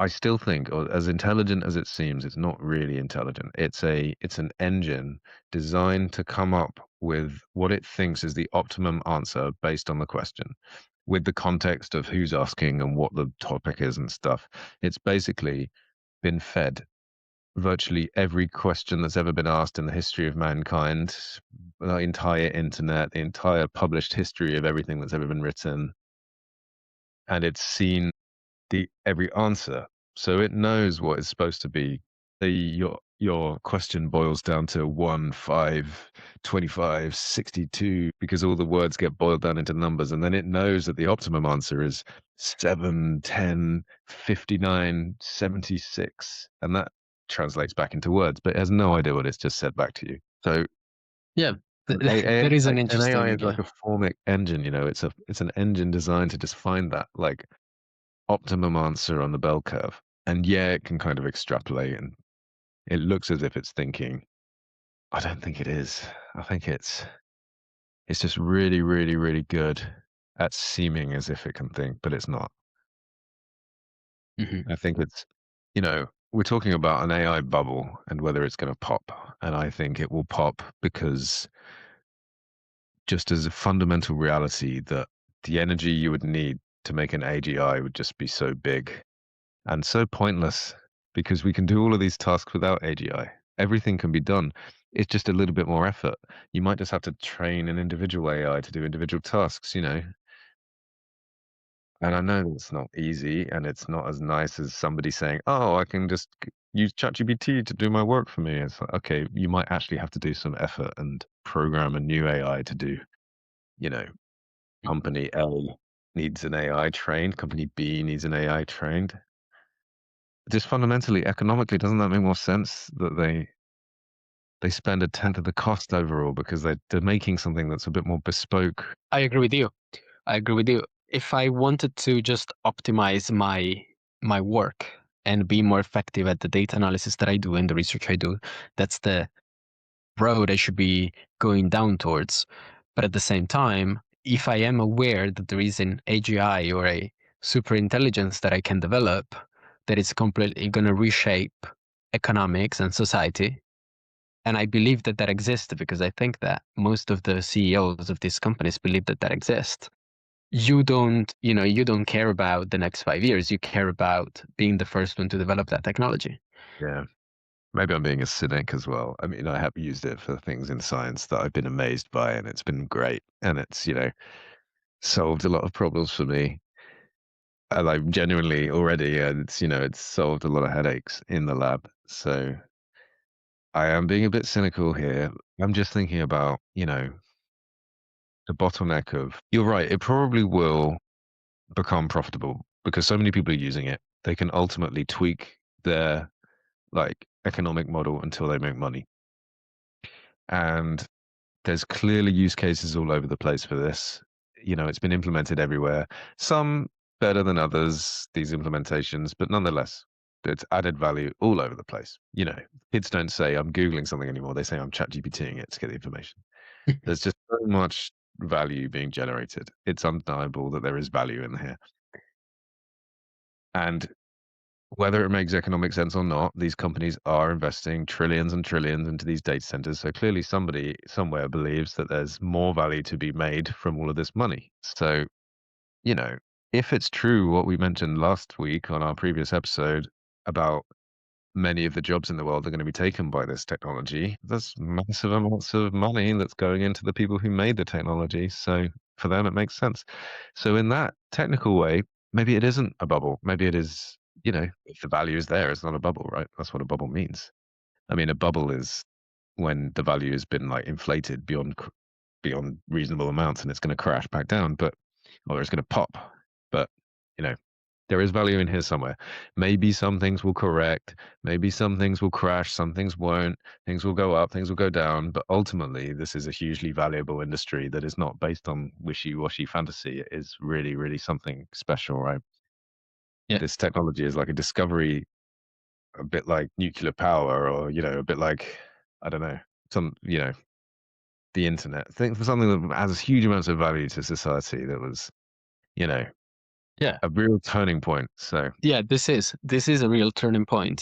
I still think, or as intelligent as it seems, it's not really intelligent. It's an engine designed to come up with what it thinks is the optimum answer based on the question, with the context of who's asking and what the topic is and stuff. It's basically been fed virtually every question that's ever been asked in the history of mankind, the entire internet, the entire published history of everything that's ever been written, and it's seen the every answer. So it knows what it's supposed to be. Your question boils down to 1, 5, 25, 62, because all the words get boiled down into numbers, and then it knows that the optimum answer is 7, 10, 59, 76, and that translates back into words, but it has no idea what it's just said back to you. So Yeah, an AI, that is an an AI interesting. is like a formic engine, it's an engine designed to just find that like optimum answer on the bell curve. And yeah, it can kind of extrapolate and it looks as if it's thinking. I don't think it is. I think it's just really, really, really good at seeming as if it can think, but it's not. Mhm. I think it's, we're talking about an AI bubble and whether it's going to pop. And I think it will pop because just as a fundamental reality that the energy you would need to make an AGI would just be so big and so pointless because we can do all of these tasks without AGI. Everything can be done. It's just a little bit more effort. You might just have to train an individual AI to do individual tasks. And I know it's not easy and it's not as nice as somebody saying, "Oh, I can just use ChatGPT to do my work for me." It's like, okay, you might actually have to do some effort and program a new AI to do, you know, company L needs an AI trained, company B needs an AI trained. Just fundamentally, economically, doesn't that make more sense that they spend a tenth of the cost overall because they're making something that's a bit more bespoke? I agree with you. I agree with you. If I wanted to just optimize my work and be more effective at the data analysis that I do and the research I do, that's the road I should be going down towards. But at the same time, if I am aware that there is an AGI or a super intelligence that I can develop that is completely going to reshape economics and society, and I believe that that exists because I think that most of the CEOs of these companies believe that that exists. You don't care about the next 5 years. You care about being the first one to develop that technology. Yeah. Maybe I'm being a cynic as well. I mean, I have used it for things in science that I've been amazed by, and it's been great, and it's, solved a lot of problems for me. And like genuinely already, and it's solved a lot of headaches in the lab. So I am being a bit cynical here. I'm just thinking about, the bottleneck of, you're right, it probably will become profitable because so many people are using it. They can ultimately tweak their like economic model until they make money. And there's clearly use cases all over the place for this. It's been implemented everywhere. Some better than others, these implementations, but nonetheless, it's added value all over the place. Kids don't say I'm Googling something anymore. They say I'm chat GPTing it to get the information. There's just so much value being generated. It's undeniable that there is value in here. And whether it makes economic sense or not, these companies are investing trillions and trillions into these data centers. So clearly somebody somewhere believes that there's more value to be made from all of this money. So, you know, if it's true what we mentioned last week on our previous episode about many of the jobs in the world are going to be taken by this technology, there's massive amounts of money that's going into the people who made the technology. So for them, it makes sense. So in that technical way, maybe it isn't a bubble. Maybe it is, if the value is there, it's not a bubble, right? That's what a bubble means. I mean, a bubble is when the value has been like inflated beyond reasonable amounts and it's going to crash back down, or it's going to pop. But, you know, there is value in here somewhere. Maybe some things will correct, maybe some things will crash, some things won't, things will go up, things will go down. But ultimately, this is a hugely valuable industry that is not based on wishy washy fantasy. It is really, really something special, right? Yeah. This technology is like a discovery, a bit like nuclear power, or, a bit like, I don't know, some, the internet. Think for something that has huge amounts of value to society that was, you know, Yeah. a real turning point. So Yeah, this is a real turning point.